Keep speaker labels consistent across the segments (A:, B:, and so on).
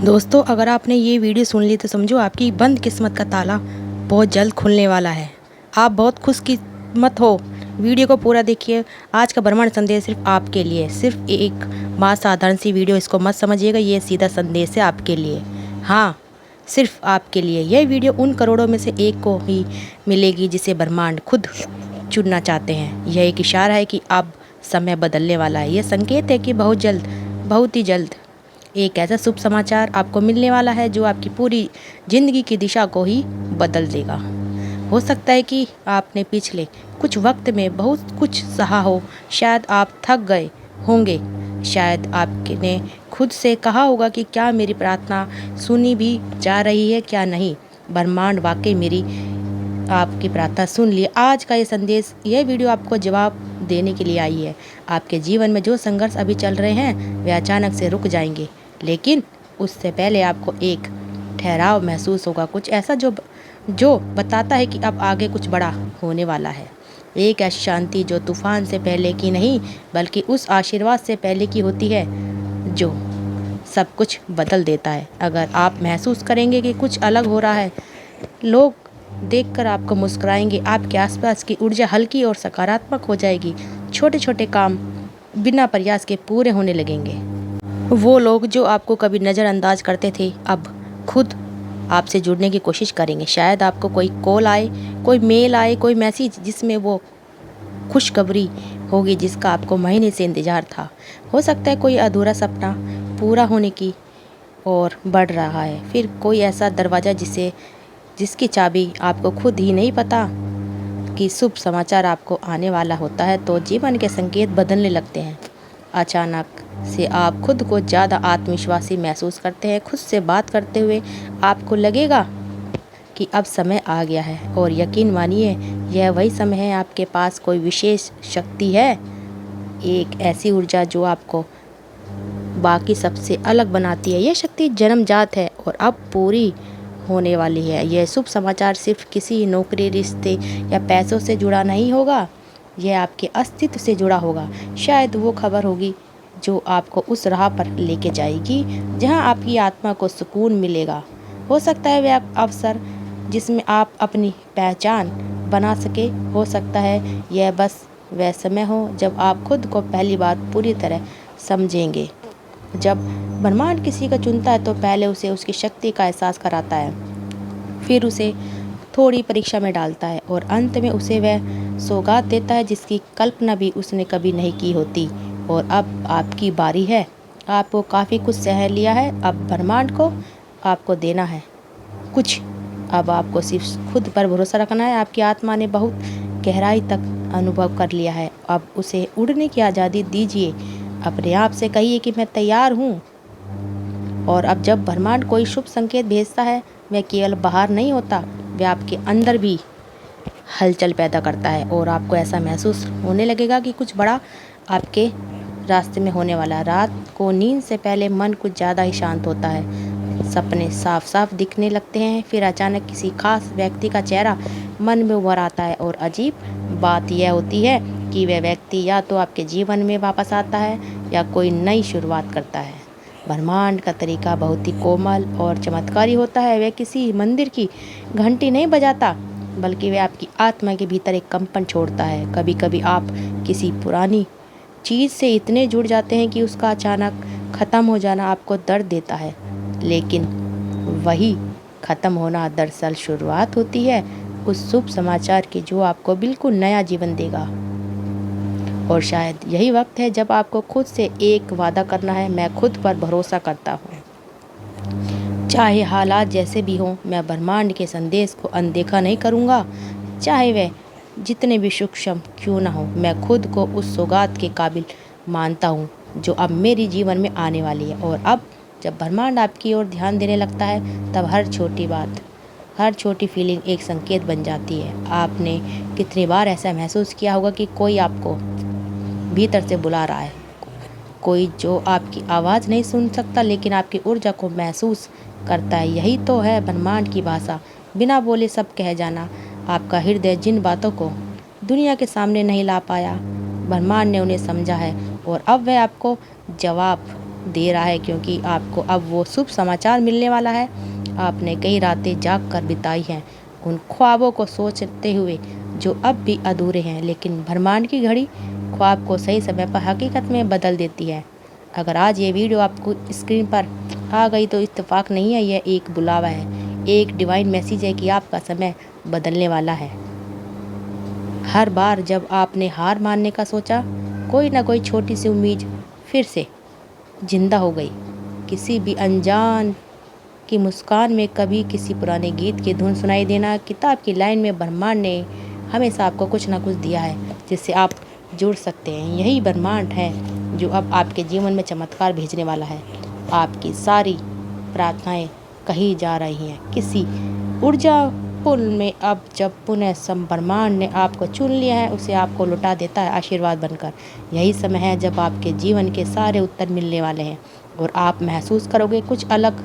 A: दोस्तों, अगर आपने ये वीडियो सुन ली तो समझो आपकी बंद किस्मत का ताला बहुत जल्द खुलने वाला है। आप बहुत खुशकिस्मत हो। वीडियो को पूरा देखिए। आज का ब्रह्मांड संदेश सिर्फ आपके लिए, सिर्फ एक बात साधारण सी वीडियो, इसको मत समझिएगा, ये सीधा संदेश है आपके लिए। हाँ, सिर्फ आपके लिए। यह वीडियो उन करोड़ों में से एक को ही मिलेगी जिसे ब्रह्मांड खुद चुनना चाहते हैं। यह एक इशारा है कि अब समय बदलने वाला है। यह संकेत है कि बहुत जल्द, बहुत ही जल्द एक ऐसा शुभ समाचार आपको मिलने वाला है जो आपकी पूरी ज़िंदगी की दिशा को ही बदल देगा। हो सकता है कि आपने पिछले कुछ वक्त में बहुत कुछ सहा हो, शायद आप थक गए होंगे, शायद आपने खुद से कहा होगा कि क्या मेरी प्रार्थना सुनी भी जा रही है, क्या नहीं। ब्रह्मांड वाकई मेरी आपकी प्रार्थना सुन ली। आज का ये संदेश, यह वीडियो आपको जवाब देने के लिए आई है। आपके जीवन में जो संघर्ष अभी चल रहे हैं वे अचानक से रुक जाएंगे, लेकिन उससे पहले आपको एक ठहराव महसूस होगा, कुछ ऐसा जो बताता है कि अब आगे कुछ बड़ा होने वाला है। एक ऐसी शांति जो तूफान से पहले की नहीं, बल्कि उस आशीर्वाद से पहले की होती है जो सब कुछ बदल देता है। अगर आप महसूस करेंगे कि कुछ अलग हो रहा है, लोग देखकर आपको मुस्कुराएंगे, आपके आसपास की ऊर्जा हल्की और सकारात्मक हो जाएगी, छोटे छोटे काम बिना प्रयास के पूरे होने लगेंगे। वो लोग जो आपको कभी नज़रअंदाज करते थे अब खुद आपसे जुड़ने की कोशिश करेंगे। शायद आपको कोई कॉल आए, कोई मेल आए, कोई मैसेज जिसमें वो खुशखबरी होगी जिसका आपको महीने से इंतज़ार था। हो सकता है कोई अधूरा सपना पूरा होने की और बढ़ रहा है, फिर कोई ऐसा दरवाज़ा जिसकी चाबी आपको खुद ही नहीं पता कि शुभ समाचार आपको आने वाला होता है तो जीवन के संकेत बदलने लगते हैं। अचानक से आप खुद को ज़्यादा आत्मविश्वासी महसूस करते हैं। खुद से बात करते हुए आपको लगेगा कि अब समय आ गया है, और यकीन मानिए यह वही समय है। आपके पास कोई विशेष शक्ति है, एक ऐसी ऊर्जा जो आपको बाकी सबसे अलग बनाती है। यह शक्ति जन्मजात है और अब पूरी होने वाली है। यह शुभ समाचार सिर्फ किसी नौकरी, रिश्ते या पैसों से जुड़ा नहीं होगा, यह आपके अस्तित्व से जुड़ा होगा। शायद वो खबर होगी जो आपको उस राह पर लेके जाएगी जहां आपकी आत्मा को सुकून मिलेगा। हो सकता है वह अवसर जिसमें आप अपनी पहचान बना सके, हो सकता है यह बस वह समय हो जब आप खुद को पहली बार पूरी तरह समझेंगे। जब ब्रह्मांड किसी को चुनता है तो पहले उसे उसकी शक्ति का एहसास कराता है, फिर उसे थोड़ी परीक्षा में डालता है और अंत में उसे वह सौगात देता है जिसकी कल्पना भी उसने कभी नहीं की होती। और अब आपकी बारी है। आपको काफ़ी कुछ सह लिया है, अब ब्रह्मांड को आपको देना है कुछ। अब आपको सिर्फ खुद पर भरोसा रखना है। आपकी आत्मा ने बहुत गहराई तक अनुभव कर लिया है, अब उसे उड़ने की आज़ादी दीजिए। अपने आप से कहिए कि मैं तैयार हूँ। और अब जब ब्रह्मांड कोई शुभ संकेत भेजता है, वह केवल बाहर नहीं होता, वह आपके अंदर भी हलचल पैदा करता है और आपको ऐसा महसूस होने लगेगा कि कुछ बड़ा आपके रास्ते में होने वाला है। रात को नींद से पहले मन कुछ ज़्यादा ही शांत होता है, सपने साफ साफ दिखने लगते हैं, फिर अचानक किसी खास व्यक्ति का चेहरा मन में उभर आता है। और अजीब बात यह होती है कि वह व्यक्ति या तो आपके जीवन में वापस आता है या कोई नई शुरुआत करता है। ब्रह्मांड का तरीका बहुत ही कोमल और चमत्कारी होता है। वह किसी मंदिर की घंटी नहीं बजाता, बल्कि वह आपकी आत्मा के भीतर एक कंपन छोड़ता है। कभी कभी आप किसी पुरानी चीज़ से इतने जुड़ जाते हैं कि उसका अचानक ख़त्म हो जाना आपको दर्द देता है, लेकिन वही ख़त्म होना दरअसल शुरुआत होती है उस शुभ समाचार की जो आपको बिल्कुल नया जीवन देगा। और शायद यही वक्त है जब आपको खुद से एक वादा करना है, मैं खुद पर भरोसा करता हूँ। चाहे हालात जैसे भी हों, मैं ब्रह्मांड के संदेश को अनदेखा नहीं करूँगा, चाहे वह जितने भी सूक्ष्म क्यों ना हो। मैं खुद को उस सौगात के काबिल मानता हूँ जो अब मेरे जीवन में आने वाली है। और अब जब ब्रह्मांड आपकी ओर ध्यान देने लगता है, तब हर छोटी बात, हर छोटी फीलिंग एक संकेत बन जाती है। आपने कितनी बार ऐसा महसूस किया होगा कि कोई आपको भीतर से बुला रहा है, कोई जो आपकी आवाज़ नहीं सुन सकता लेकिन आपकी ऊर्जा को महसूस करता है। यही तो है ब्रह्मांड की भाषा, बिना बोले सब कह जाना। आपका हृदय जिन बातों को दुनिया के सामने नहीं ला पाया, ब्रह्मांड ने उन्हें समझा है और अब वह आपको जवाब दे रहा है, क्योंकि आपको अब वो शुभ समाचार मिलने वाला है। आपने कई रातें जाग कर बिताई हैं उन ख्वाबों को सोचते हुए जो अब भी अधूरे हैं, लेकिन ब्रह्मांड की घड़ी ख्वाब को सही समय पर हकीकत में बदल देती है। अगर आज ये वीडियो आपको स्क्रीन पर आ गई तो इत्तेफाक नहीं है, यह एक बुलावा है, एक डिवाइन मैसेज है कि आपका समय बदलने वाला है। हर बार जब आपने हार मानने का सोचा, कोई ना कोई छोटी सी उम्मीद फिर से जिंदा हो गई। किसी भी अनजान की मुस्कान में, कभी किसी पुराने गीत की धुन सुनाई देना, किताब की लाइन में ब्रह्मांड ने हमेशा आपको कुछ ना कुछ दिया है जिससे आप जुड़ सकते हैं। यही ब्रह्मांड है जो अब आपके जीवन में चमत्कार भेजने वाला है। आपकी सारी प्रार्थनाएं कही जा रही हैं किसी ऊर्जा पुल में। अब जब पुनः ब्रह्मांड ने आपको चुन लिया है, उसे आपको लौटा देता है आशीर्वाद बनकर। यही समय है जब आपके जीवन के सारे उत्तर मिलने वाले हैं और आप महसूस करोगे कुछ अलग।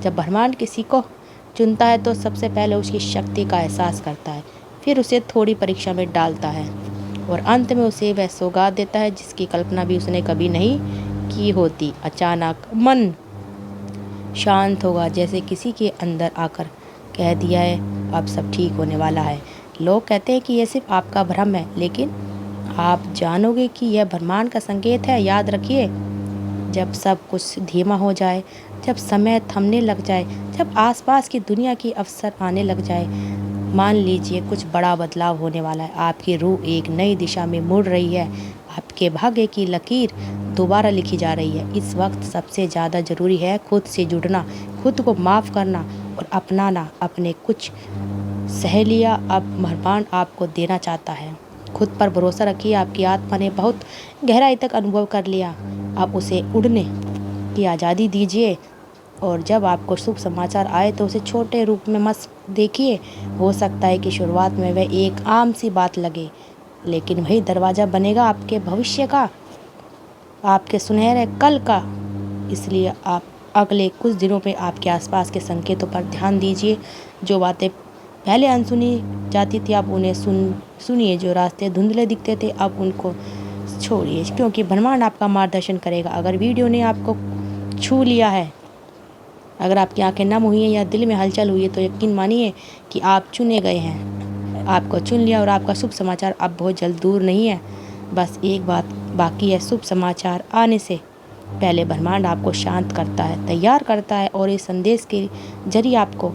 A: जब ब्रह्मांड किसी को चुनता है तो सबसे पहले उसकी शक्ति का एहसास करता है, फिर उसे थोड़ी परीक्षा में डालता है और अंत में उसे वह सौगात देता है जिसकी कल्पना भी उसने कभी नहीं की होती। अचानक मन शांत होगा, जैसे किसी के अंदर आकर कह दिया है अब सब ठीक होने वाला है। लोग कहते हैं कि यह सिर्फ आपका भ्रम है, लेकिन आप जानोगे कि यह ब्रह्मांड का संकेत है। याद रखिए, जब सब कुछ धीमा हो जाए, जब समय थमने लग जाए, जब आसपास की दुनिया की अवसर आने लग जाए, मान लीजिए कुछ बड़ा बदलाव होने वाला है। आपकी रूह एक नई दिशा में मुड़ रही है, आपके भाग्य की लकीर दोबारा लिखी जा रही है। इस वक्त सबसे ज़्यादा ज़रूरी है खुद से जुड़ना, खुद को माफ़ करना और अपनाना। अपने कुछ सहेलियाँ अब ब्रह्मांड आपको देना चाहता है। खुद पर भरोसा रखिए, आपकी आत्मा ने बहुत गहराई तक अनुभव कर लिया। अब उसे उड़ने की आज़ादी दीजिए और जब आपको शुभ समाचार आए तो उसे छोटे रूप में मत देखिए। हो सकता है कि शुरुआत में वह एक आम सी बात लगे, लेकिन वही दरवाज़ा बनेगा आपके भविष्य का, आपके सुनहरे कल का। इसलिए आप अगले कुछ दिनों में आपके आसपास के संकेतों पर ध्यान दीजिए। जो बातें पहले अनसुनी जाती थी, आप उन्हें सुनिए। जो रास्ते धुंधले दिखते थे, अब उनको छोड़िए, क्योंकि ब्रह्मांड आपका मार्गदर्शन करेगा। अगर वीडियो ने आपको छू लिया है, अगर आपकी आंखें नम हुई हैं या दिल में हलचल हुई है, तो यकीन मानिए कि आप चुने गए हैं। आपको चुन लिया और आपका शुभ समाचार अब बहुत जल्द दूर नहीं है। बस एक बात बाकी है, शुभ समाचार आने से पहले ब्रह्मांड आपको शांत करता है, तैयार करता है और इस संदेश के जरिए आपको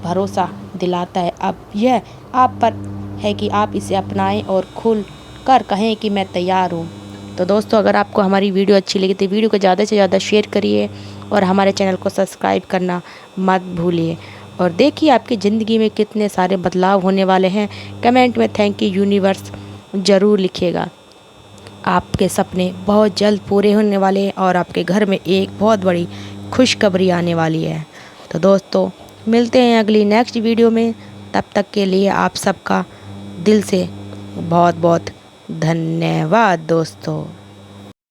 A: भरोसा दिलाता है। अब यह आप पर है कि आप इसे अपनाएं और खुल कर कहें कि मैं तैयार हूँ। तो दोस्तों, अगर आपको हमारी वीडियो अच्छी लगी तो वीडियो को ज़्यादा से ज़्यादा शेयर करिए और हमारे चैनल को सब्सक्राइब करना मत भूलिए। और देखिए आपकी ज़िंदगी में कितने सारे बदलाव होने वाले हैं। कमेंट में थैंक यू यूनिवर्स ज़रूर लिखिएगा। आपके सपने बहुत जल्द पूरे होने वाले हैं और आपके घर में एक बहुत बड़ी खुशखबरी आने वाली है। तो दोस्तों, मिलते हैं अगली नेक्स्ट वीडियो में। तब तक के लिए आप सबका दिल से बहुत बहुत धन्यवाद दोस्तों।